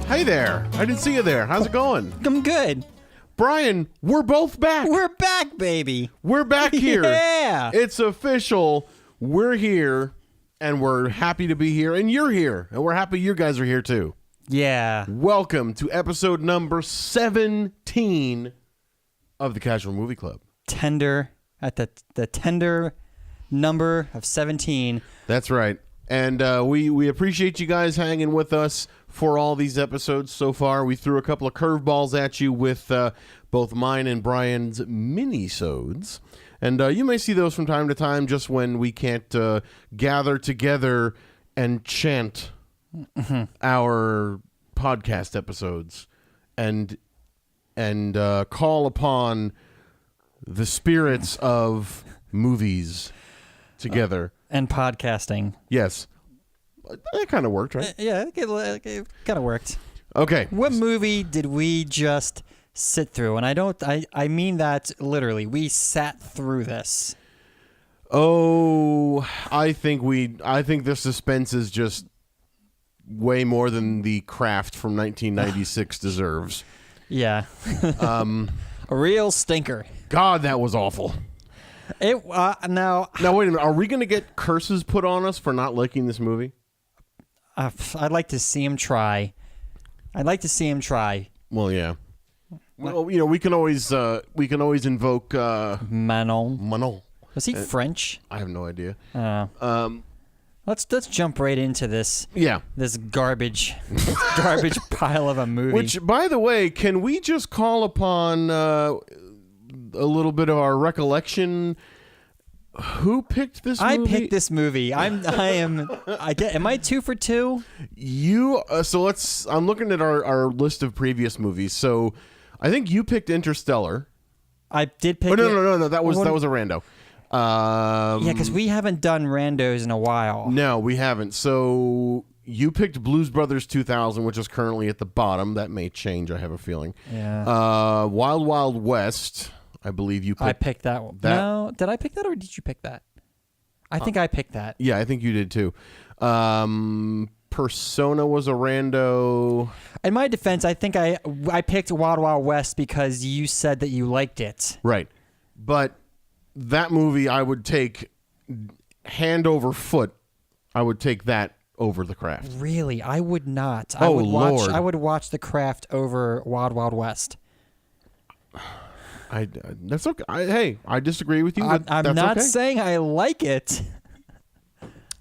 Hey there. I didn't see you there. How's it going? I'm good. Brian, we're both back. We're back, baby. We're back here. Yeah. It's official. We're here, and we're happy to be here, and you're here, and we're happy you guys are here, too. Yeah. Welcome to episode number 17 of the Casual Movie Club. Tender, at the tender number of 17. That's right. And we appreciate you guys hanging with us for all these episodes so far. We threw a couple of curveballs at you with both mine and Brian's mini-sodes. And you may see those from time to time just when we can't gather together and chant our podcast episodes and call upon the spirits of movies together. And podcasting. Yes. That kind of worked, right? Yeah, it kind of worked. Okay. What movie did we just sit through? And I mean that literally. We sat through this. Oh, I think the suspense is just way more than The Craft from 1996 deserves. Yeah. A real stinker. God, that was awful. Now wait a minute. Are we going to get curses put on us for not liking this movie? I'd like to see him try. Well, yeah. Well, we can always invoke Manon. Was he French? I have no idea. Let's jump right into this. Yeah. This garbage pile of a movie. Which, by the way, can we just call upon a little bit of our recollection? Who picked this movie? I picked this movie. Am I 2 for 2? You I'm looking at our list of previous movies. So I think you picked Interstellar. I did pick No, that was a rando. Yeah, because we haven't done randos in a while. No, we haven't. So you picked Blues Brothers 2000, which is currently at the bottom. That may change, I have a feeling. Yeah. Wild Wild West, I believe you picked. I picked that one. No, did I pick that or did you pick that? I think I picked that. Yeah, I think you did too. Persona was a rando. In my defense, I think I picked Wild Wild West because you said that you liked it. Right. But that movie, I would take hand over foot. I would take that over The Craft. Really? I would not. Lord. I would watch The Craft over Wild Wild West. That's okay. I disagree with you. I'm not saying I like it.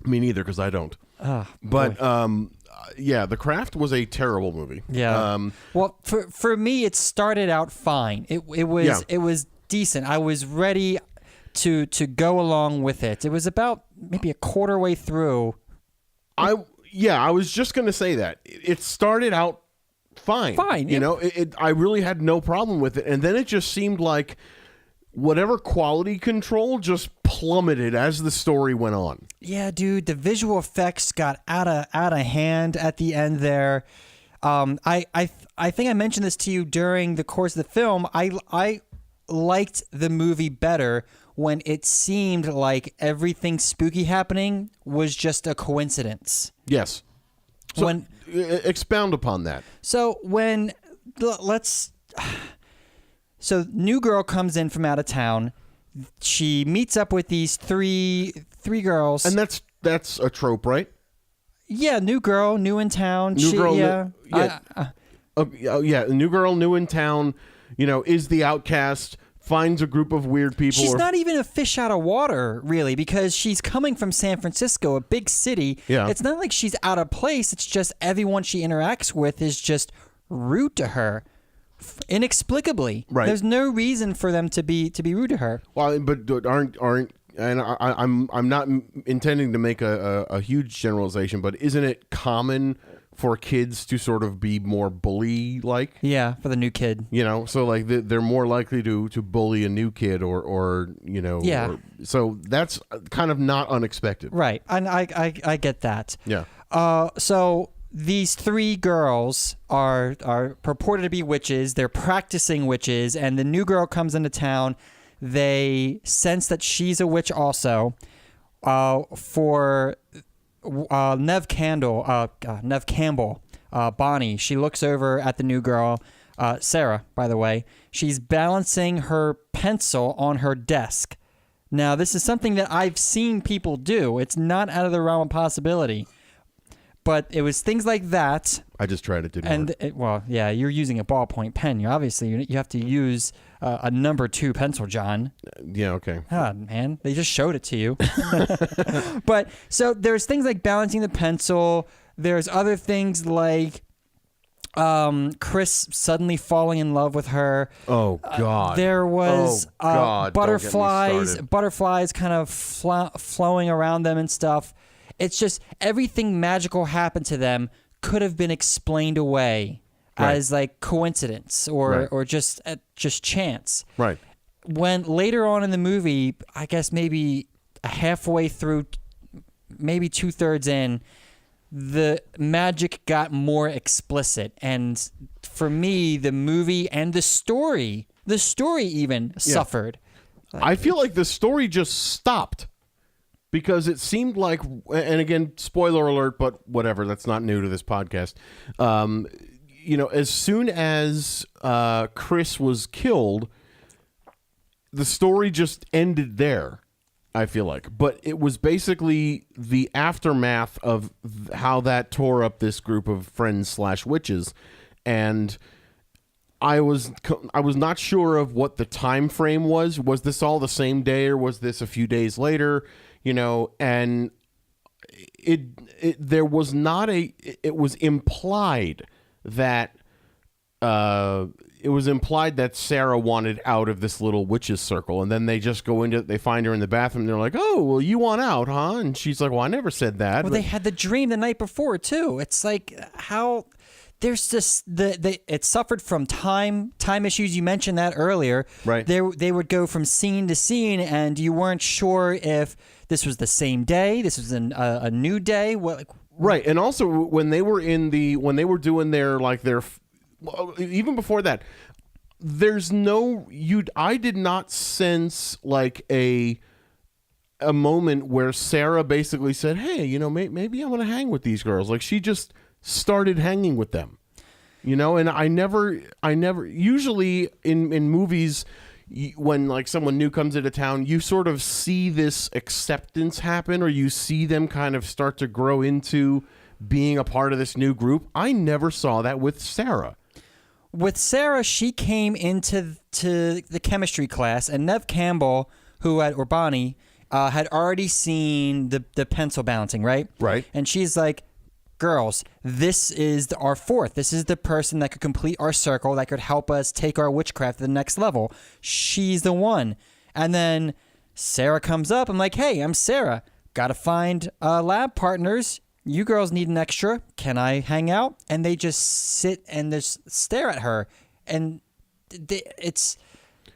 Me neither, because I don't. But yeah, The Craft was a terrible movie. Yeah. Well, for me, it started out fine. It was decent. I was ready to go along with it. It was about maybe a quarter way through. I was just gonna say that it started out fine. I really had no problem with it, and then it just seemed like whatever quality control just plummeted as the story went on. Yeah, dude, the visual effects got out of hand at the end there. I think I mentioned this to you during the course of the film. I liked the movie better when it seemed like everything spooky happening was just a coincidence. Yes. So expound upon that. So new girl comes in from out of town. She meets up with these three girls. And that's a trope, right? Yeah, new girl, new in town. New girl, new girl, new in town, is the outcast, finds a group of weird people. She's not even a fish out of water, really, because she's coming from San Francisco, a big city. Yeah. It's not like she's out of place. It's just everyone she interacts with is just rude to her, inexplicably. Right. There's no reason for them to be rude to her. Well, but aren't and I'm not intending to make a huge generalization, but isn't it common for kids to sort of be more bully-like? Yeah, for the new kid. So like they're more likely to bully a new kid or Yeah. So that's kind of not unexpected. Right, and I get that. Yeah. So these three girls are purported to be witches. They're practicing witches, and the new girl comes into town. They sense that she's a witch also. For Neve Campbell, Bonnie, she looks over at the new girl, Sarah, by the way. She's balancing her pencil on her desk. Now, this is something that I've seen people do. It's not out of the realm of possibility. But it was things like that. I just tried it, didn't work. You're using a ballpoint pen. You have to use a number 2 pencil, John. Yeah, okay. Ah, man, they just showed it to you. But so there's things like balancing the pencil. There's other things like Chris suddenly falling in love with her. Oh God! There was butterflies kind of flowing around them and stuff. It's just everything magical happened to them could have been explained away as like coincidence or just chance. Right. When later on in the movie, I guess maybe halfway through, maybe 2/3 in, the magic got more explicit, and for me, the movie and the story even suffered. I feel like the story just stopped. Because it seemed like, and again, spoiler alert, but whatever, that's not new to this podcast. As soon as Chris was killed, the story just ended there, I feel like. But it was basically the aftermath of how that tore up this group of friends/witches. And I was not sure of what the time frame was. Was this all the same day or was this a few days later? And there was not it was implied that Sarah wanted out of this little witches circle, and then they just they find her in the bathroom, and they're like, oh, well, you want out, huh? And she's like, well, I never said that. Well, they had the dream the night before too. It's like how there's just it suffered from time issues. You mentioned that earlier. Right. They would go from scene to scene, and you weren't sure if this was the same day, this was a new day. Right, and also when they were doing their even before that, I did not sense like a moment where Sarah basically said, hey, maybe I want to hang with these girls. Like she just started hanging with them, and I never usually in movies, when like someone new comes into town, you sort of see this acceptance happen, or you see them kind of start to grow into being a part of this new group. I never saw that with Sarah. With Sarah, she came into the chemistry class, and Neve Campbell, or Bonnie, had already seen the pencil balancing, right? Right. And she's like, girls, this is our fourth. This is the person that could complete our circle, that could help us take our witchcraft to the next level. She's the one. And then Sarah comes up. I'm like, hey, I'm Sarah. Got to find lab partners. You girls need an extra. Can I hang out? And they just sit and just stare at her. And it's...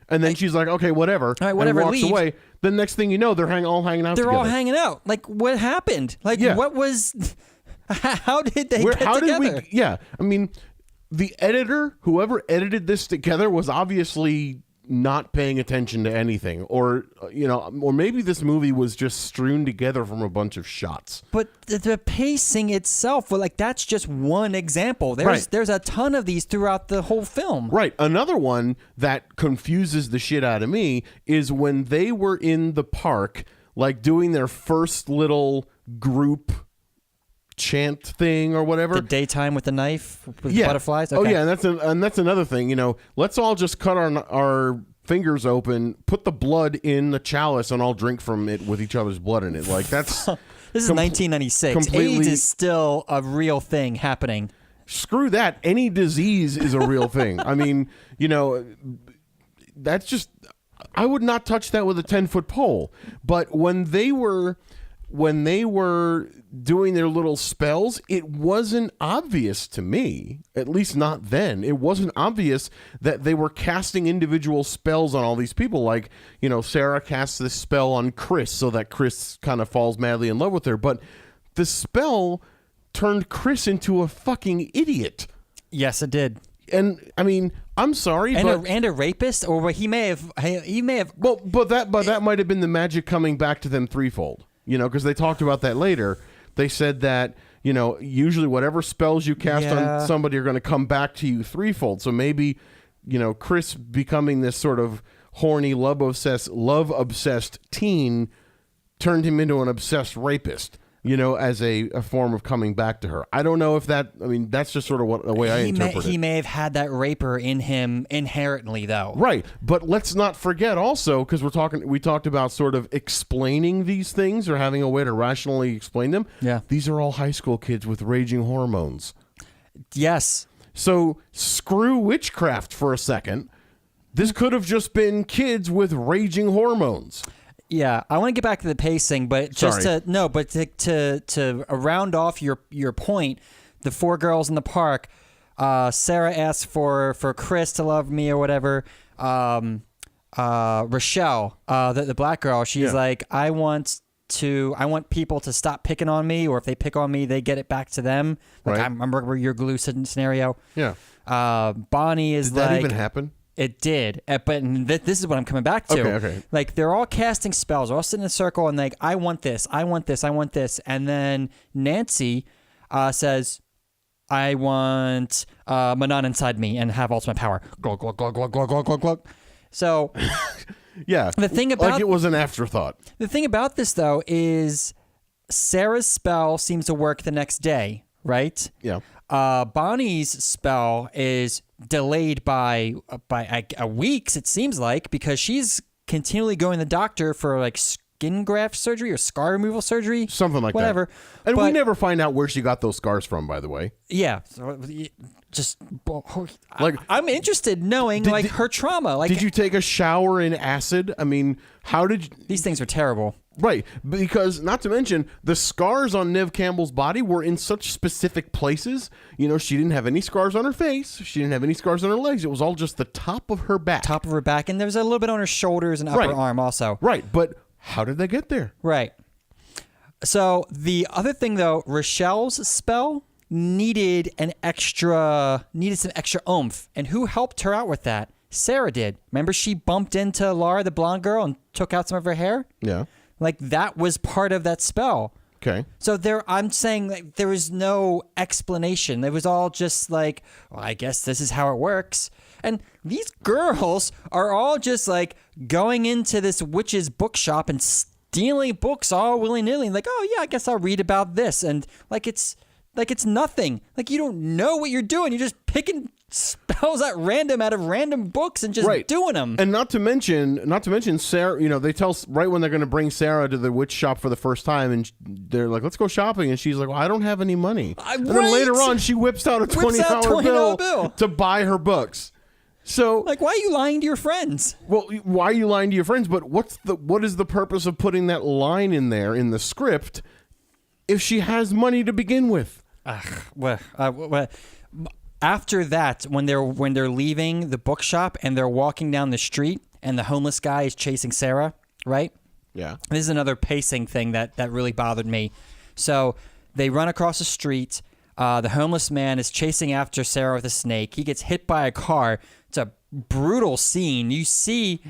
And then she's like, okay, whatever. All right, whatever, and walks leave. away. The next thing you know, they're all hanging out together. They're all hanging out. Like, what happened? Like, what was... How did they get together? I mean, the editor, whoever edited this together, was obviously not paying attention to anything, or maybe this movie was just strewn together from a bunch of shots. But the pacing itself, that's just one example. There's a ton of these throughout the whole film. Right. Another one that confuses the shit out of me is when they were in the park, like doing their first little group chant thing or whatever. The daytime with the knife with the butterflies. Okay. Oh yeah, and that's another thing. Let's all just cut our fingers open, put the blood in the chalice, and all drink from it with each other's blood in it. Like that's this is 1996. AIDS is still a real thing happening. Screw that. Any disease is a real thing. I mean, that's just. I would not touch that with a 10-foot pole. But when they were doing their little spells, it wasn't obvious to me, at least not then. It wasn't obvious that they were casting individual spells on all these people. Like, Sarah casts this spell on Chris so that Chris kind of falls madly in love with her. But the spell turned Chris into a fucking idiot. Yes, it did. And I mean, I'm sorry, and a rapist, or he may have. Well, but that might have been the magic coming back to them threefold. Because they talked about that later. They said that usually whatever spells you cast on somebody are going to come back to you threefold. So maybe, Chris becoming this sort of horny, love-obsessed teen turned him into an obsessed rapist, as a form of coming back to her. I don't know if that's just sort of the way I interpret it. He may have had that raper in him inherently, though. Right. But let's not forget also, because we talked about sort of explaining these things or having a way to rationally explain them. Yeah. These are all high school kids with raging hormones. Yes. So screw witchcraft for a second. This could have just been kids with raging hormones. Yeah, I want to get back to the pacing, but to round off your point, the 4 girls in the park, Sarah asks for Chris to love me or whatever. Rochelle, the black girl, she's like, I want people to stop picking on me, or if they pick on me, they get it back to them. Like right. I remember your glue scenario. Yeah. Bonnie is Did that even happen? It did, but this is what I'm coming back to. Okay. Like, they're all casting spells, they're all sitting in a circle, and like, I want this, I want this, I want this. And then Nancy says, I want Manon inside me and have ultimate power. Glug, glug, glug, glug, glug, glug, glug, glug. So, yeah, the thing about, like it was an afterthought. The thing about this, though, is Sarah's spell seems to work the next day, right? Yeah. Bonnie's spell is delayed by weeks, it seems like, because she's continually going to the doctor for like skin graft surgery or scar removal surgery, something like whatever. That. And we never find out where she got those scars from, by the way. Yeah, just like I'm interested knowing her trauma. Like, did you take a shower in acid? I mean, how did you... These things are terrible. Right, because not to mention the scars on Neve Campbell's body were in such specific places. She didn't have any scars on her face. She didn't have any scars on her legs. It was all just the top of her back. And there was a little bit on her shoulders and upper arm also. Right, but how did they get there? Right. So the other thing, though, Rochelle's spell needed some extra oomph. And who helped her out with that? Sarah did. Remember, she bumped into Laura, the blonde girl, and took out some of her hair? Yeah. Like, that was part of that spell. Okay. So I'm saying, like, there was no explanation. It was all just like, well, I guess this is how it works. And these girls are all just like going into this witch's bookshop and stealing books all willy-nilly. Like, oh yeah, I guess I'll read about this. And it's nothing. Like, you don't know what you're doing. You're just picking spells at random out of random books and just doing them. And not to mention Sarah, they tell right when they're going to bring Sarah to the witch shop for the first time, and they're like, let's go shopping, and she's like, well, I don't have any money. And then later on she whips out a $20 bill to buy her books. So, like, why are you lying to your friends? Well, why are you lying to your friends? But what is the purpose of putting that line in there in the script if she has money to begin with? After that, when they're leaving the bookshop and they're walking down the street and the homeless guy is chasing Sarah, right? Yeah. This is another pacing thing that really bothered me. So they run across the street. The homeless man is chasing after Sarah with a snake. He gets hit by a car. It's a brutal scene. You see...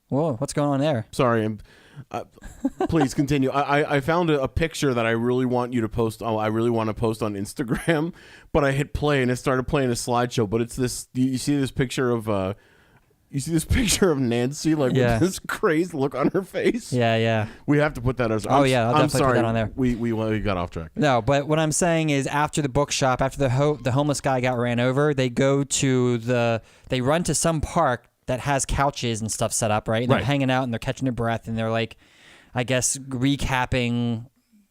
Whoa, what's going on there? Sorry, please continue. I found a picture that I really want you to post. I really want to post on Instagram, but I hit play and it started playing a slideshow. But it's this. You see this picture of Nancy with this crazed look on her face. Yeah. We have to put that as. I'll definitely put that on there. We got off track. No, but what I'm saying is, after the bookshop, after the homeless guy got ran over, they run to some park that has couches and stuff set up, right? And they're hanging out and they're catching their breath and they're like, I guess, recapping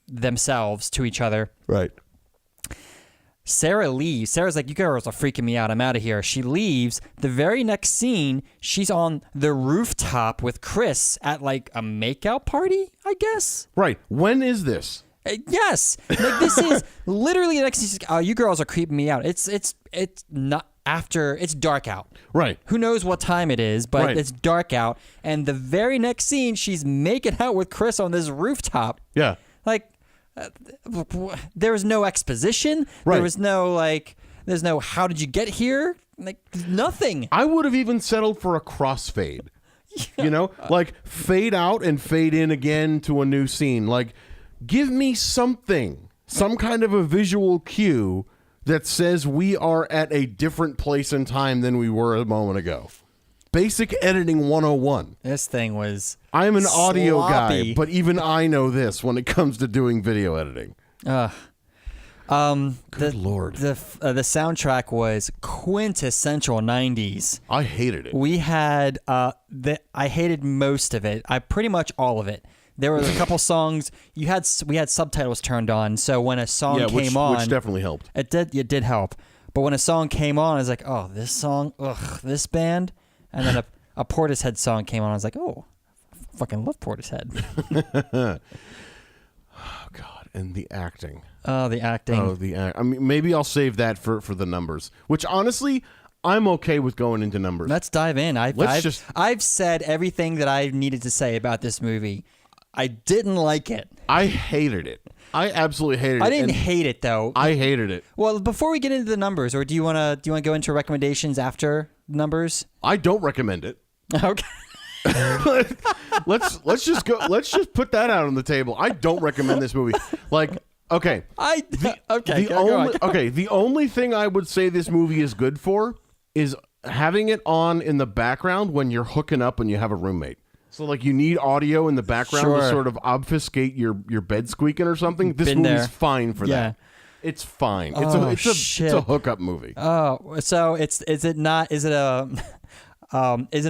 themselves to each other. Right. Sarah leaves. Sarah's like, you girls are freaking me out. I'm out of here. She leaves. The very next scene, she's on the rooftop with Chris at like a makeout party, I guess. Right. When is this? Yes. Like, this is literally the next scene. Oh, you girls are creeping me out. It's not after, it's dark out. Right. Who knows what time it is, but it's dark out. And the very next scene, she's making out with Chris on this rooftop. Yeah. Like, there was no exposition. Right. There was no, there's no, how did you get here? Like, nothing. I would have even settled for a crossfade. Yeah. Like, fade out and fade in again to a new scene. Like, give me something some kind of a visual cue that says we are at a different place in time than we were a moment ago. Basic editing 101. This thing was I'm an audio sloppy. guy, but even I know this when it comes to doing video editing. Good Lord. The soundtrack was quintessential 90s. I hated it. We had I hated most of it. Pretty much all of it. There were a couple songs we had subtitles turned on, so when a song came on, which definitely helped. It did help. But when a song came on, I was like, oh, this song, this band, and then a Portishead song came on. I was like, oh, I fucking love Portishead. Oh God, and the acting. Oh, the acting. I mean, maybe I'll save that for the numbers. Which honestly, I'm okay with going into numbers. Let's dive in. I've said everything that I needed to say about this movie. I didn't like it. I hated it. I absolutely hated it. I didn't hate it though. I hated it. Well, before we get into the numbers, or do you want to go into recommendations after numbers? I don't recommend it. Okay. let's just go. Let's just put that out on the table. I don't recommend this movie. Like, okay. The only thing I would say this movie is good for is having it on in the background when you're hooking up and you have a roommate. So, like, you need audio in the background to sort of obfuscate your bed squeaking or something. This movie's fine for that. It's fine. It's a hookup movie. Oh, so is it a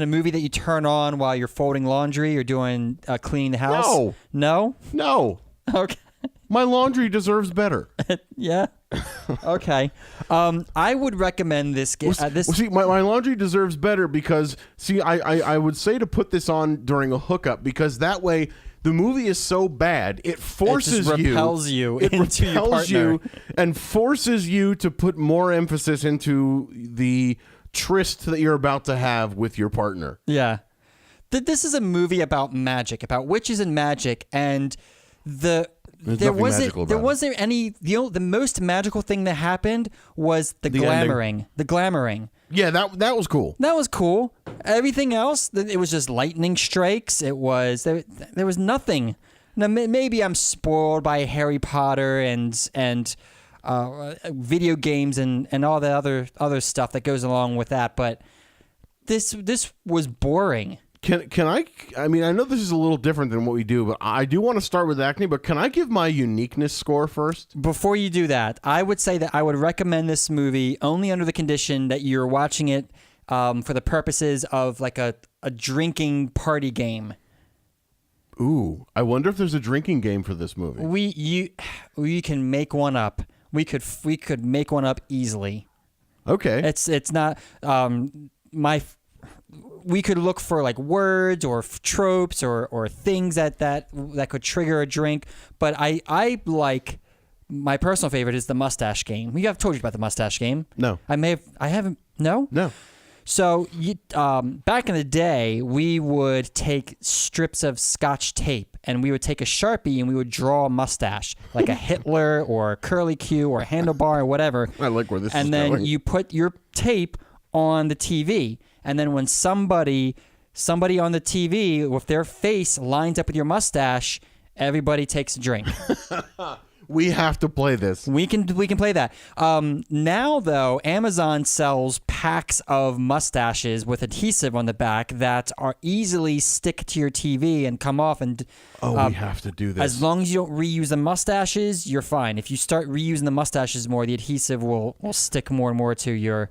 movie that you turn on while you're folding laundry or doing cleaning the house? No. Okay. My laundry deserves better. Yeah. Okay. I would recommend this game. My laundry deserves better because, I would say to put this on during a hookup because that way the movie is so bad it forces it repels you into your partner and forces you to put more emphasis into the tryst that you're about to have with your partner. Yeah. This is a movie about magic, about witches and magic, and the most magical thing that happened was the glamoring. Ending. The glamoring. Yeah, that was cool. That was cool. Everything else, it was just lightning strikes. It was there was nothing. Now maybe I'm spoiled by Harry Potter and video games and all the other stuff that goes along with that, but this was boring. Can I mean, I know this is a little different than what we do, but I do want to start with acne, but can I give my uniqueness score first? Before you do that, I would say that I would recommend this movie only under the condition that you're watching it for the purposes of like a drinking party game. Ooh, I wonder if there's a drinking game for this movie. We can make one up. We could make one up easily. Okay. It's not we could look for like words or tropes or things that could trigger a drink, but I like, my personal favorite is the mustache game. I've told you about the mustache game. No. I haven't. No? No. So back in the day, we would take strips of Scotch tape and we would take a Sharpie and we would draw a mustache, like a Hitler or a curly Q or a handlebar or whatever. I like where this is going. And then you put your tape on the TV, and then when somebody on the TV with their face lines up with your mustache, everybody takes a drink. We have to play this. We can play that. Now though, Amazon sells packs of mustaches with adhesive on the back that are easily stick to your TV and come off. And we have to do this. As long as you don't reuse the mustaches, you're fine. If you start reusing the mustaches more, the adhesive will stick more and more to your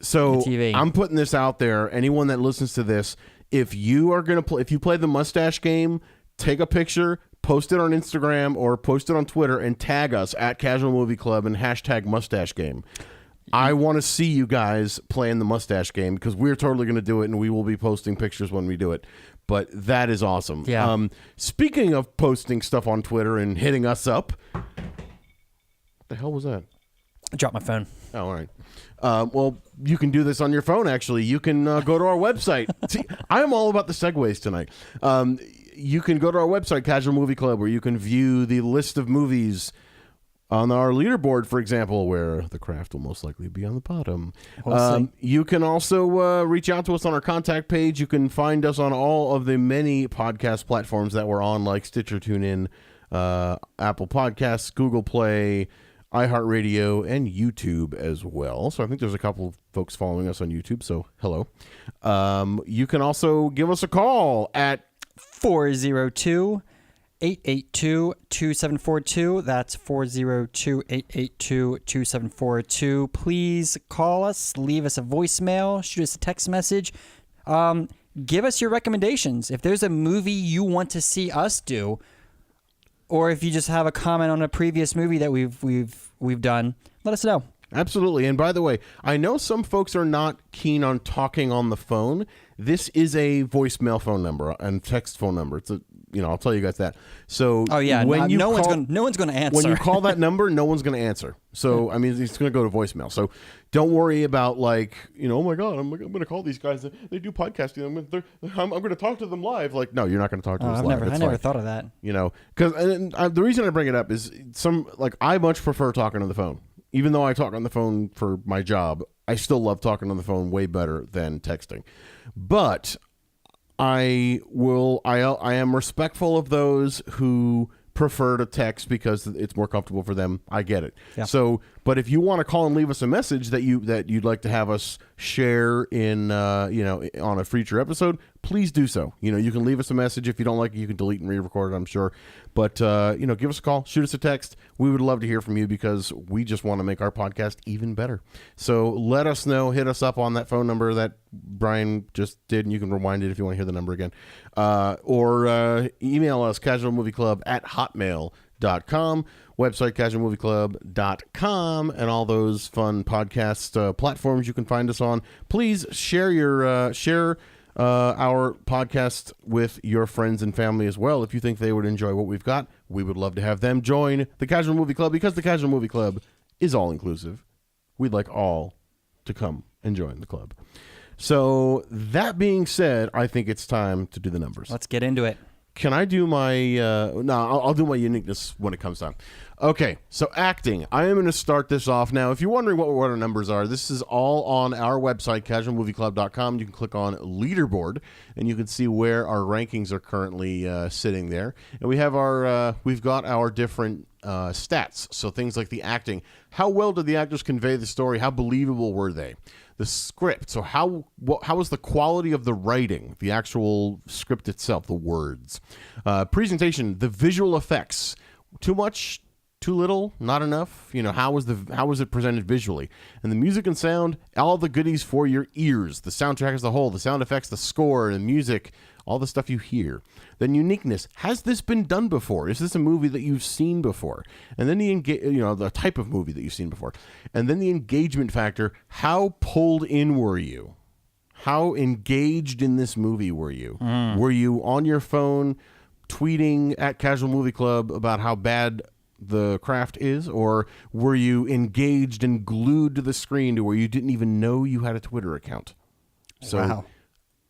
So TV. I'm putting this out there. Anyone that listens to this, if you are gonna play, if you play the mustache game, take a picture, post it on Instagram or post it on Twitter, and tag us at Casual Movie Club and hashtag Mustache Game. I want to see you guys playing the mustache game because we're totally going to do it, and we will be posting pictures when we do it. But that is awesome. Yeah. Speaking of posting stuff on Twitter and hitting us up, what the hell was that? I dropped my phone. Oh, all right. Well, you can do this on your phone, actually. You can go to our website. See, I am all about the segues tonight. You can go to our website, Casual Movie Club, where you can view the list of movies on our leaderboard, for example, where The Craft will most likely be on the bottom. You can also reach out to us on our contact page. You can find us on all of the many podcast platforms that we're on, like Stitcher, TuneIn, Apple Podcasts, Google Play, iHeartRadio, and YouTube as well. So I think there's a couple of folks following us on YouTube, so hello. You can also give us a call at 402-882-2742. That's 402-882-2742. Please call us, leave us a voicemail, shoot us a text message. Give us your recommendations. If there's a movie you want to see us do, or if you just have a comment on a previous movie that we've done, let us know. Absolutely. And by the way, I know some folks are not keen on talking on the phone. This is a voicemail phone number and text phone number. It's a, I'll tell you guys that. So when no one's going to answer. When you call that number, no one's going to answer. So I mean, it's going to go to voicemail. So don't worry about oh my God, I'm going to call these guys. They do podcasting. I'm going to talk to them live. Like, no, you're not going to talk to us live. I never thought of that. Because the reason I bring it up is I much prefer talking on the phone. Even though I talk on the phone for my job, I still love talking on the phone way better than texting. But I am respectful of those who prefer to text because it's more comfortable for them. I get it. Yeah. So, but if you want to call and leave us a message that you'd like to have us share in on a future episode, please do so. You can leave us a message. If you don't like it, you can delete and re-record it, I'm sure. But give us a call, shoot us a text. We would love to hear from you because we just want to make our podcast even better. So let us know. Hit us up on that phone number that Brian just did, and you can rewind it if you want to hear the number again. Or email us, casualmovieclub@hotmail.com, website casualmovieclub.com, and all those fun podcast platforms you can find us on. Please share our podcast with your friends and family as well. If you think they would enjoy what we've got, we would love to have them join the Casual Movie Club because the Casual Movie Club is all inclusive. We'd like all to come and join the club. So that being said, I think it's time to do the numbers. Let's get into it. Can I do my... I'll do my uniqueness when it comes time. Okay, so acting. I am going to start this off. Now, if you're wondering what our numbers are, this is all on our website, casualmovieclub.com. You can click on Leaderboard, and you can see where our rankings are currently sitting there. And we have we've got our different stats. So things like the acting. How well did the actors convey the story? How believable were they? The script. So how was the quality of the writing, the actual script itself, the words? Presentation, the visual effects. Too much, too little, not enough. How was it presented visually? And the music and sound, all the goodies for your ears. The soundtrack as a whole, the sound effects, the score, the music, all the stuff you hear. Then uniqueness. Has this been done before? Is this a movie that you've seen before? And then the type of movie that you've seen before. And then the engagement factor. How pulled in were you? How engaged in this movie were you? Were you on your phone tweeting at Casual Movie Club about how bad the craft is, or were you engaged and glued to the screen to where you didn't even know you had a Twitter account? So wow.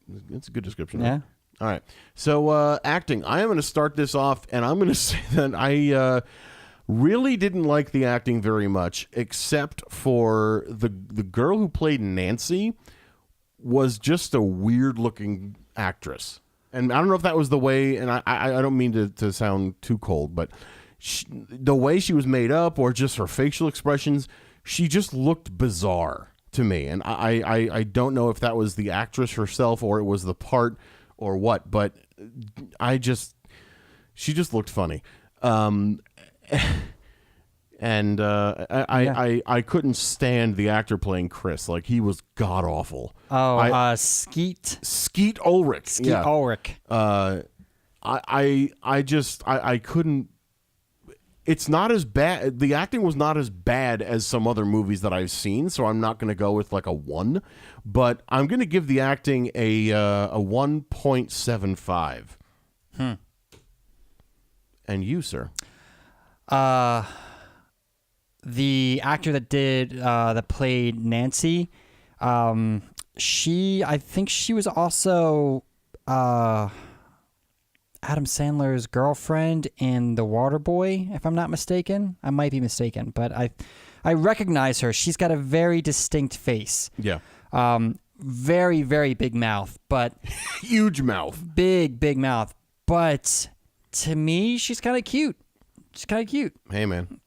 That's a good description. Yeah. Right? All right. So acting. I am going to start this off, and I'm going to say that I really didn't like the acting very much, except for the girl who played Nancy was just a weird-looking actress. And I don't know if that was the way, and I don't mean to sound too cold, but the way she was made up or just her facial expressions, she just looked bizarre to me. And I don't know if that was the actress herself or it was the part or what, but she just looked funny. And I couldn't stand the actor playing Chris. Like, he was god awful. Oh, Skeet Ulrich. Skeet Ulrich. I couldn't. It's not as bad. The acting was not as bad as some other movies that I've seen, so I'm not going to go with like a 1, but I'm going to give the acting a 1.75. And you, sir? The actor that played Nancy, I think she was also Adam Sandler's girlfriend in The Waterboy, if I'm not mistaken. I might be mistaken, but I recognize her. She's got a very distinct face. Yeah. Very, very big mouth, but huge mouth. Big mouth. But to me, she's kind of cute. She's kind of cute. Hey, man.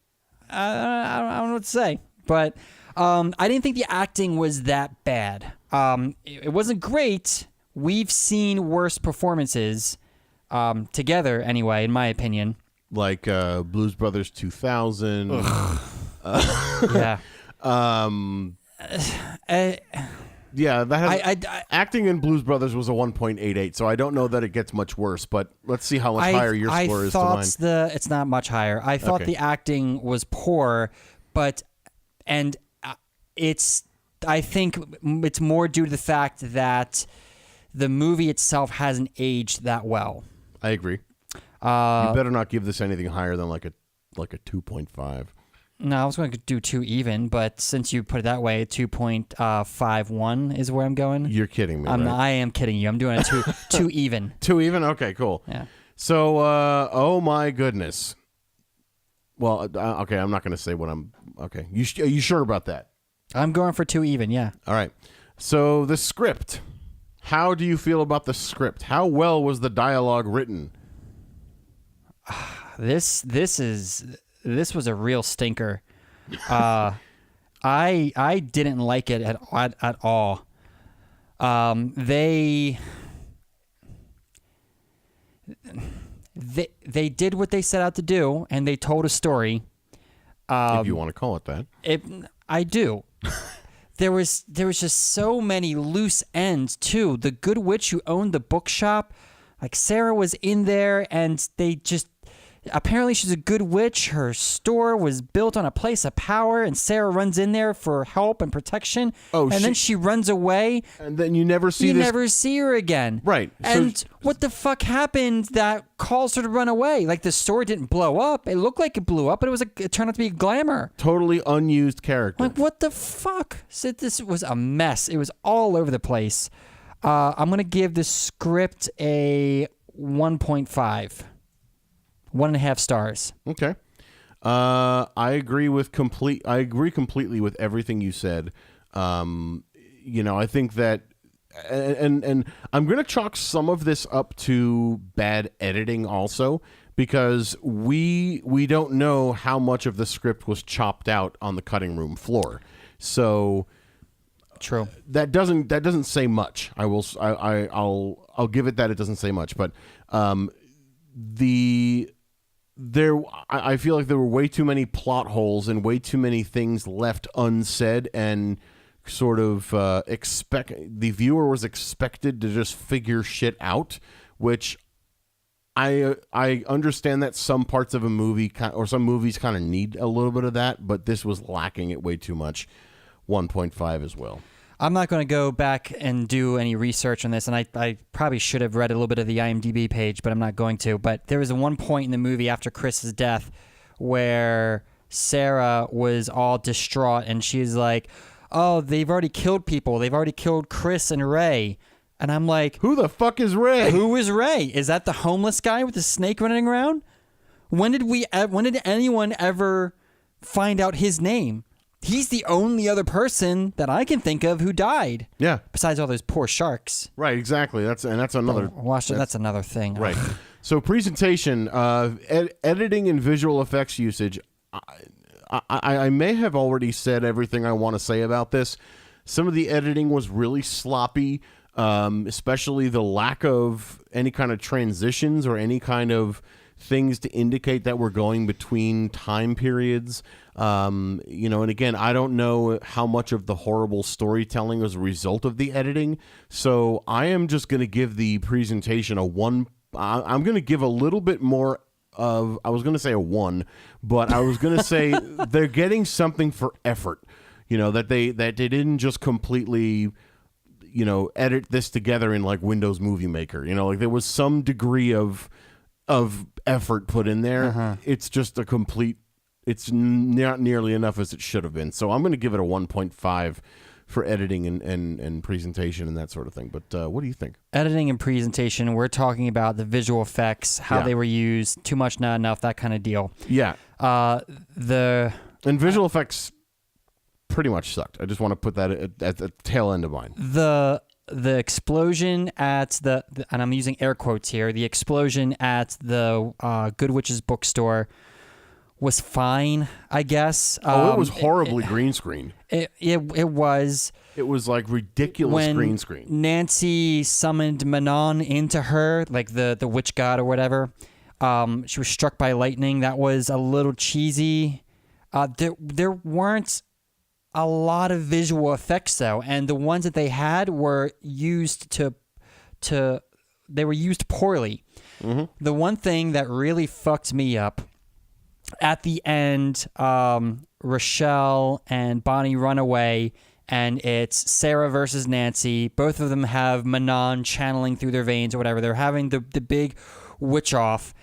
I don't know what to say, but I didn't think the acting was that bad. It wasn't great. We've seen worse performances together, anyway, in my opinion. Like Blues Brothers 2000. Yeah. Yeah, that has acting in Blues Brothers was a 1.88, so I don't know that it gets much worse. But let's see how much higher your score is to mine. It's not much higher. I thought the acting was poor, but I think it's more due to the fact that the movie itself hasn't aged that well. I agree. You better not give this anything higher than like a 2.5. No, I was going to do 2 even, but since you put it that way, 2.51 is where I'm going. You're kidding me, right? I am kidding you. I'm doing a 2 even. 2 even? Okay, cool. Yeah. So, oh my goodness. Well, okay, I'm not going to say what I'm... Okay, are you sure about that? I'm going for 2 even, yeah. All right. So, the script. How do you feel about the script? How well was the dialogue written? This was a real stinker. I didn't like it at all. They did what they set out to do, and they told a story. If you want to call it that. I do. There was just so many loose ends too. The good witch who owned the bookshop, like Sarah was in there, and they just. Apparently she's a good witch. Her store was built on a place of power, and Sarah runs in there for help and protection. Then she runs away. And then you never see never see her again. Right. And what the fuck happened that caused her to run away? Like, the store didn't blow up. It looked like it blew up, but it turned out to be a glamour. Totally unused character. Like, what the fuck? So this was a mess. It was all over the place. I'm going to give the script a 1.5. 1.5 stars. Okay. I agree completely with everything you said. I think that, and I'm going to chalk some of this up to bad editing also, because we don't know how much of the script was chopped out on the cutting room floor. So true. That doesn't say much. I'll give it that it doesn't say much, but I feel like there were way too many plot holes and way too many things left unsaid, and sort of the viewer was expected to just figure shit out, which I understand that some parts of a movie or some movies kind of need a little bit of that, but this was lacking it way too much. 1.5 as well. I'm not going to go back and do any research on this, and I probably should have read a little bit of the IMDb page, but I'm not going to. But there was one point in the movie after Chris's death where Sarah was all distraught, and she's like, oh, they've already killed people. They've already killed Chris and Ray. And I'm like... Who the fuck is Ray? Who is Ray? Is that the homeless guy with the snake running around? When did anyone ever find out his name? He's the only other person that I can think of who died. Yeah. Besides all those poor sharks. Right, exactly. That's another... That's another thing. Right. So presentation, editing and visual effects usage. I may have already said everything I want to say about this. Some of the editing was really sloppy, especially the lack of any kind of transitions or any kind of things to indicate that we're going between time periods. And again, I don't know how much of the horrible storytelling was a result of the editing. So I am just going to give the presentation a 1. I'm going to give a little bit more of, I was going to say a 1, but I was going to say they're getting something for effort, that they didn't just completely, edit this together in like Windows Movie Maker, like there was some degree of effort put in there. Uh-huh. It's just it's not nearly enough as it should have been. So I'm going to give it a 1.5 for editing and presentation and that sort of thing. But what do you think? Editing and presentation, we're talking about the visual effects, how they were used, too much, not enough, that kind of deal. Yeah. And visual effects pretty much sucked. I just want to put that at the tail end of mine. The explosion at and I'm using air quotes here, the explosion at the Good Witch's bookstore was fine, I guess. It was horribly green screen. It was. It was like ridiculous When green screen. Nancy summoned Manon into her, like the witch god or whatever. She was struck by lightning. That was a little cheesy. There weren't a lot of visual effects though, and the ones that they had were used they were used poorly. Mm-hmm. The one thing that really fucked me up at the end, Rochelle and Bonnie run away, and it's Sarah versus Nancy. Both of them have Manon channeling through their veins or whatever. They're having the big witch off,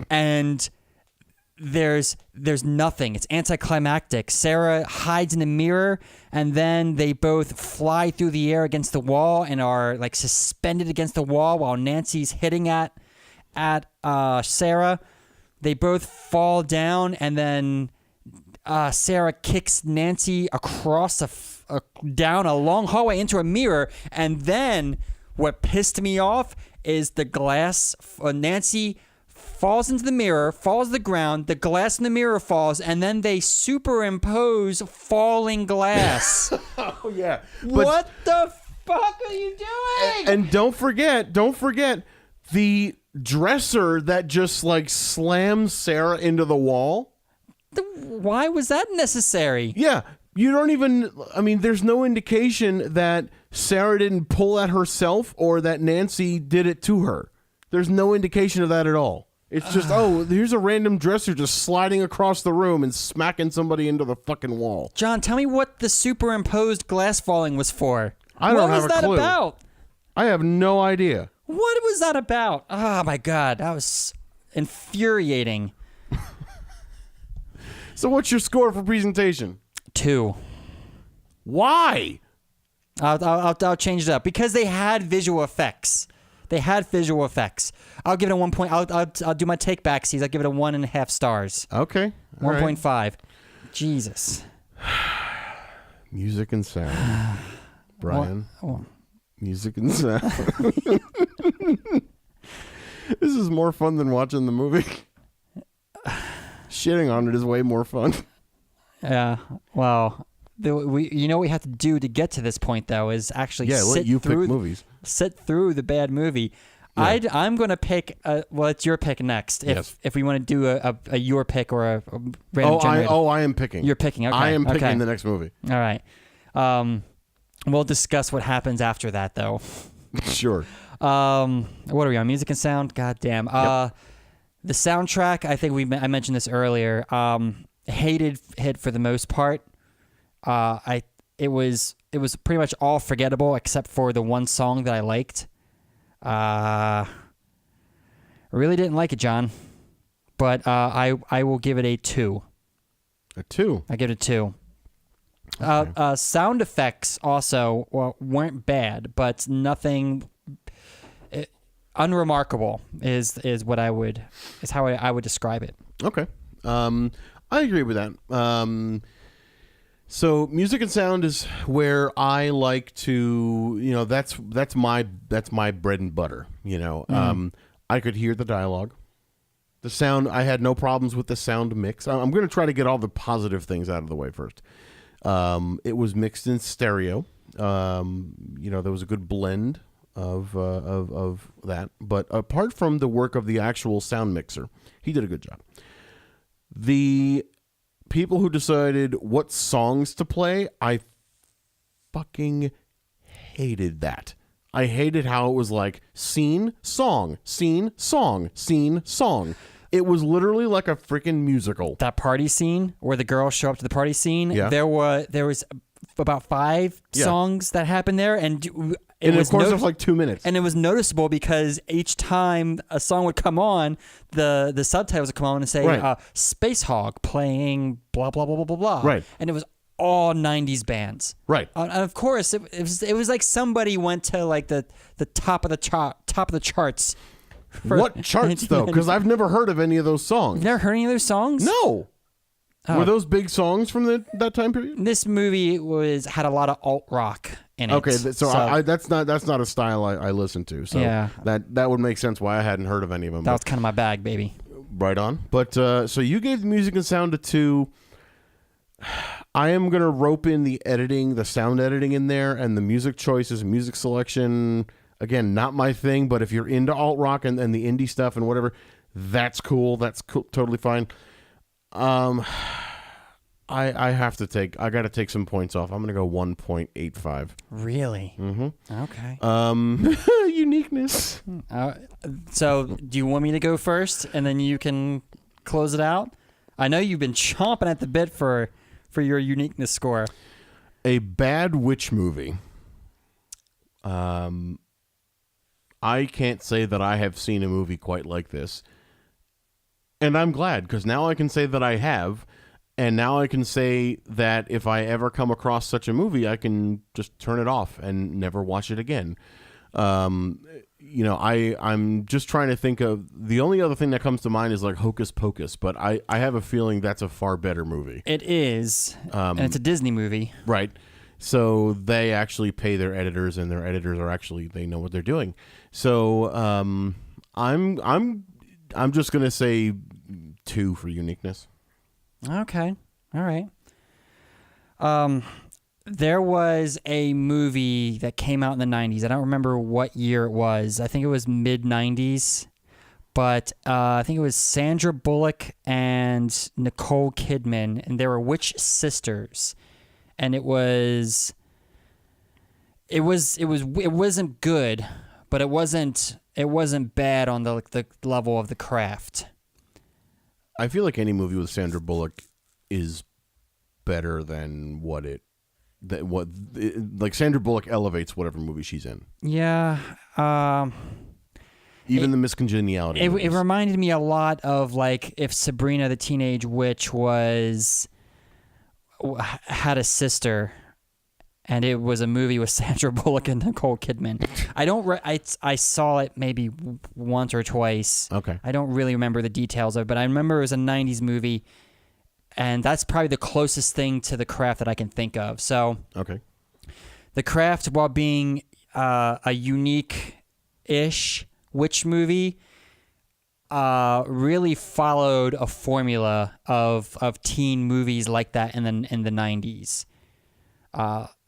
and there's nothing. It's anticlimactic. Sarah hides in the mirror, and then they both fly through the air against the wall and are like suspended against the wall while Nancy's hitting at Sarah. They both fall down, and then Sarah kicks Nancy across down a long hallway into a mirror, and then what pissed me off is the glass. Nancy falls into the mirror, falls to the ground, the glass in the mirror falls, and then they superimpose falling glass. Oh, yeah. What the fuck are you doing? And don't forget the dresser that just like slams Sarah into the wall. Why was that necessary? Yeah. You don't even, I mean, there's no indication that Sarah didn't pull that herself or that Nancy did it to her. There's no indication of that at all. It's just, here's a random dresser just sliding across the room and smacking somebody into the fucking wall. John, tell me what the superimposed glass falling was for. I don't have a clue. What was that about? I have no idea. What was that about? Oh, my God. That was infuriating. So what's your score for presentation? 2. Why? I'll change it up. Because they had visual effects. I'll give it a 1 point. I'll do my take backsies. I'll give it a 1.5 stars. Okay. 1.5. Right. Jesus. Music and sound. Brian. Well, Music and sound. This is more fun than watching the movie. Shitting on it is way more fun. Yeah. Well, what we have to do to get to this point though is actually sit through the bad movie. Yeah. I'm going to pick. It's your pick next. If we want to do a your pick or a random generator. I am picking. You're picking. Okay. I am picking the next movie. All right. We'll discuss what happens after that though. Sure. What are we on? Music and sound. God damn. Yep. The soundtrack. I think I mentioned this earlier. Hated it for the most part. It was pretty much all forgettable except for the one song that I liked. Really didn't like it, John. But I will give it a 2. A 2? I give it a 2. Okay. Sound effects also weren't bad, but nothing unremarkable is how I would describe it. Okay. I agree with that. So music and sound is where I like to, that's my bread and butter, I could hear the dialogue. The sound, I had no problems with the sound mix. I'm going to try to get all the positive things out of the way first. It was mixed in stereo. There was a good blend of that. But apart from the work of the actual sound mixer, he did a good job. The people who decided what songs to play, I fucking hated that. I hated how it was like scene, song, scene, song, scene, song. It was literally like a freaking musical. That party scene where the girls show up to the party scene, yeah. there was about 5 songs that happened there, and of course it was like 2 minutes. And it was noticeable because each time a song would come on, the subtitles would come on and say, Space Hog playing blah, blah, blah, blah, blah, blah. Right. And it was all 90s bands. Right. And of course, it was like somebody went to like the top of the charts. What charts, though? Because I've never heard of any of those songs. You've never heard any of those songs? No. Were those big songs from that time period? This movie had a lot of alt rock in it. Okay, so that's not a style I listen to. So yeah. that would make sense why I hadn't heard of any of them. That was kind of my bag, baby. Right on. But so you gave the music and sound a 2. I am going to rope in the editing, the sound editing in there, and the music choices, music selection. Again, not my thing, but if you're into alt rock and the indie stuff and whatever, that's cool. That's cool, totally fine. I have to I got to take some points off. I'm going to go 1.85. Really? Mm-hmm. Okay. Uniqueness. So do you want me to go first and then you can close it out? I know you've been chomping at the bit for your uniqueness score. A bad witch movie. I can't say that I have seen a movie quite like this. And I'm glad, because now I can say that I have. And now I can say that if I ever come across such a movie, I can just turn it off and never watch it again. I'm just trying to think of, the only other thing that comes to mind is like Hocus Pocus, but I have a feeling that's a far better movie. It is, and it's a Disney movie. Right. So they actually pay their editors, and their editors are actually, they know what they're doing. So I'm just going to say 2 for uniqueness. Okay. All right. There was a movie that came out in the 90s. I don't remember what year it was. I think it was mid-90s. But I think it was Sandra Bullock and Nicole Kidman, and they were witch sisters. And it wasn't good, but it wasn't bad on the level of The Craft. I feel like any movie with Sandra Bullock is better than like Sandra Bullock elevates whatever movie she's in. Yeah. Even the miscongeniality. It reminded me a lot of like if Sabrina the Teenage Witch had a sister, and it was a movie with Sandra Bullock and Nicole Kidman. I saw it maybe once or twice. Okay. I don't really remember the details of it, but I remember it was a 90s movie, and that's probably the closest thing to The Craft that I can think of. So, okay. The Craft, while being a unique-ish witch movie, really followed a formula of teen movies like that in the 90s.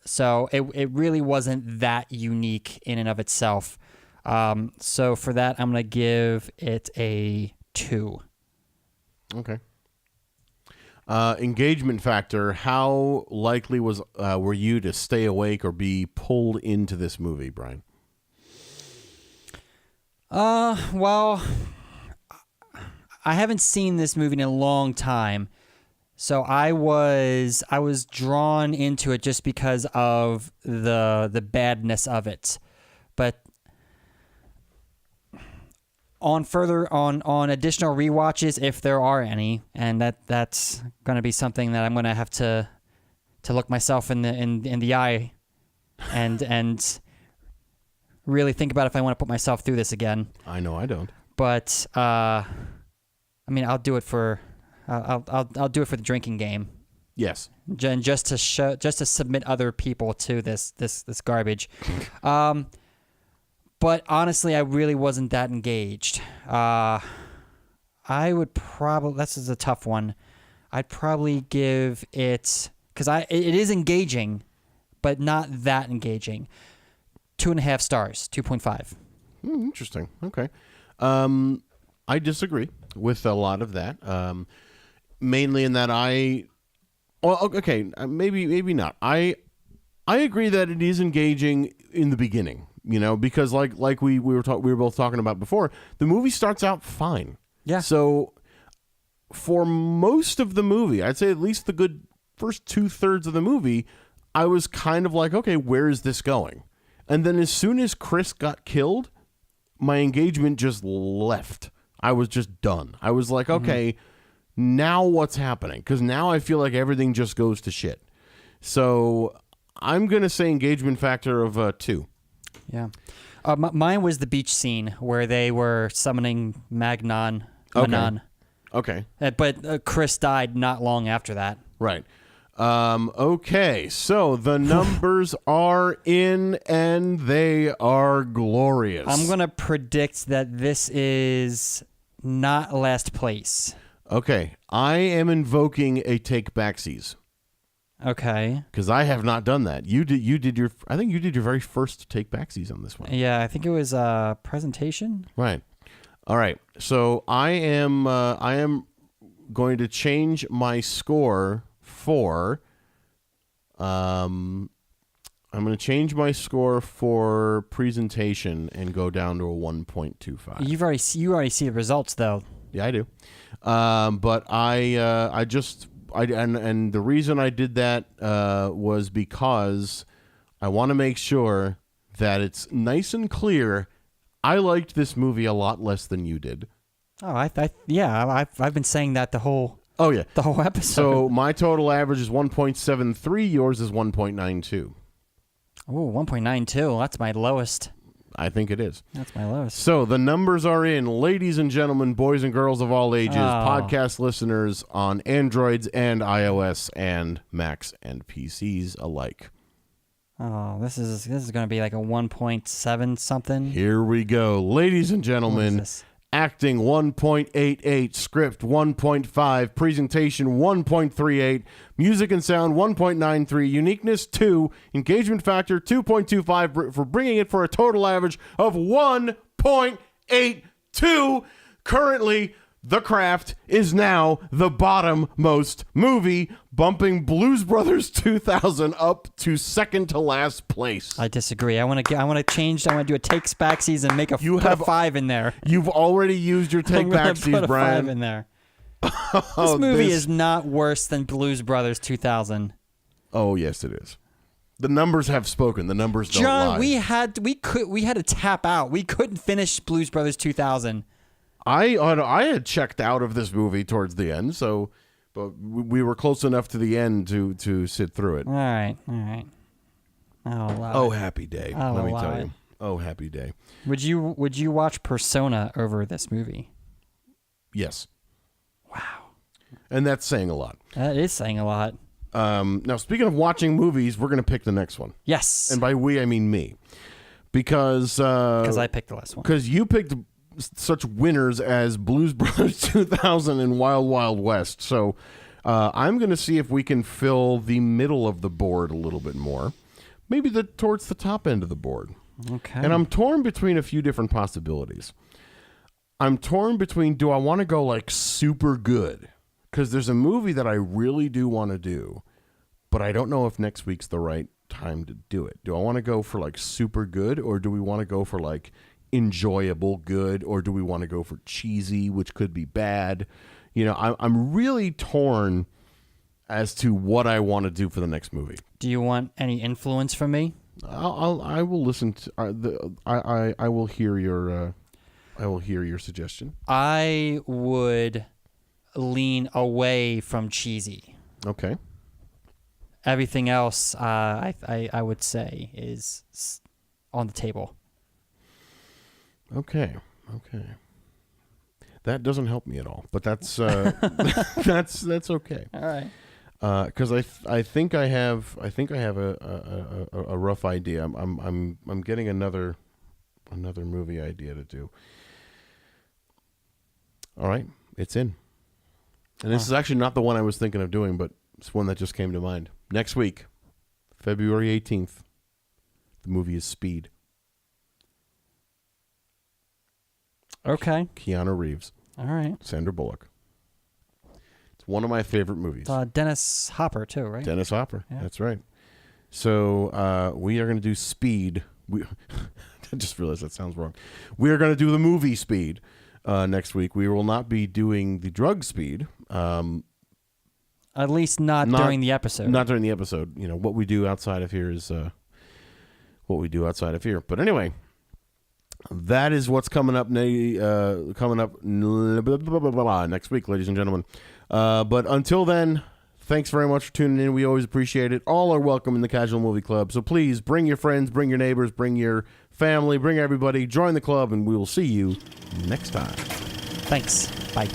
So it really wasn't that unique in and of itself. So for that, I'm going to give it a 2. Okay. Engagement factor. How likely were you to stay awake or be pulled into this movie, Brian? Well, I haven't seen this movie in a long time. So I was drawn into it just because of the badness of it. But on additional rewatches, if there are any, and that's going to be something that I'm going to have to look myself in the eye and really think about if I want to put myself through this again. I know I don't. But I mean, I'll do it for the drinking game. Yes. And just to submit other people to this garbage. But honestly, I really wasn't that engaged. I would probably, this is a tough one. I'd probably give it, because it is engaging, but not that engaging. 2.5 stars, 2.5. Interesting. Okay. I disagree with a lot of that. Mainly in that maybe not. I agree that it is engaging in the beginning, because like we were both talking about before, the movie starts out fine. Yeah. So for most of the movie, I'd say at least the good first 2/3 of the movie, I was kind of like, okay, where is this going? And then as soon as Chris got killed, my engagement just left. I was just done. I was like, okay, now what's happening? Because now I feel like everything just goes to shit. So I'm going to say engagement factor of 2. Yeah. Mine was the beach scene where they were summoning Manon. Okay. But Chris died not long after that. Right. Okay, so the numbers are in, and they are glorious. I'm going to predict that this is not last place. Okay, I am invoking a take backsies. Okay. Because I have not done that. You did your. I think you did your very first take backsies on this one. Yeah, I think it was presentation. Right. All right. So I am going to change my score for. I'm going to change my score for presentation and go down to a 1.25. You already see the results though. Yeah, I do. But and the reason I did that was because I want to make sure that it's nice and clear. I liked this movie a lot less than you did. Oh, I've been saying that the whole episode. So my total average is 1.73. Yours is 1.92. Oh, 1.92. That's my lowest. I think it is. That's my lowest. So the numbers are in, ladies and gentlemen, boys and girls of all ages, podcast listeners on Androids and iOS and Macs and PCs alike. Oh, this is going to be like a 1.7 something. Here we go. Ladies and gentlemen, acting 1.88, script 1.5, presentation 1.38, music and sound 1.93, uniqueness 2, engagement factor 2.25 for bringing it for a total average of 1.82. Currently, The Craft is now the bottom-most movie, bumping Blues Brothers 2000 up to second to last place. I disagree. I want to change. I want to do a takes backsies and make a 5 in there. You've already used your take backsies, Brian. I'm put a 5 in there. This movie is not worse than Blues Brothers 2000. Oh yes, it is. The numbers have spoken. The numbers don't lie. John, we had to tap out. We couldn't finish Blues Brothers 2000. I had checked out of this movie towards the end, but we were close enough to the end to sit through it. All right. Oh, happy day! Let me tell you. Oh, happy day! Would you watch Persona over this movie? Yes. Wow. And that's saying a lot. That is saying a lot. Now, speaking of watching movies, we're going to pick the next one. Yes. And by we, I mean me, because I picked the last one. Because you picked such winners as Blues Brothers 2000 and Wild Wild West. So I'm going to see if we can fill the middle of the board a little bit more. Maybe towards the top end of the board. Okay. And I'm torn between a few different possibilities. I'm torn between, do I want to go like super good? Because there's a movie that I really do want to do, but I don't know if next week's the right time to do it. Do I want to go for like super good, or do we want to go for like enjoyable good, or do we want to go for cheesy, which could be bad? You know, I'm really torn as to what I want to do for the next movie. Do you want any influence from me? I will listen to I will hear your suggestion. I would lean away from cheesy. Okay. Everything else, I would say, is on the table. Okay. That doesn't help me at all, but that's that's okay. All right. Because I think I have a rough idea. I'm getting another movie idea to do. All right, it's in. And this is actually not the one I was thinking of doing, but it's one that just came to mind. Next week, February 18th, the movie is Speed. Okay. Keanu Reeves. All right. Sandra Bullock. It's one of my favorite movies. Dennis Hopper, too, right? Dennis Hopper. Yeah. That's right. So we are going to do Speed. I just realized that sounds wrong. We are going to do the movie Speed next week. We will not be doing the drug Speed. At least not during the episode. Not during the episode. You know, what we do outside of here is what we do outside of here. But anyway, that is what's coming up next week, ladies and gentlemen. But until then, thanks very much for tuning in. We always appreciate it. All are welcome in the Casual Movie Club. So please bring your friends, bring your neighbors, bring your family, bring everybody. Join the club, and we will see you next time. Thanks. Bye.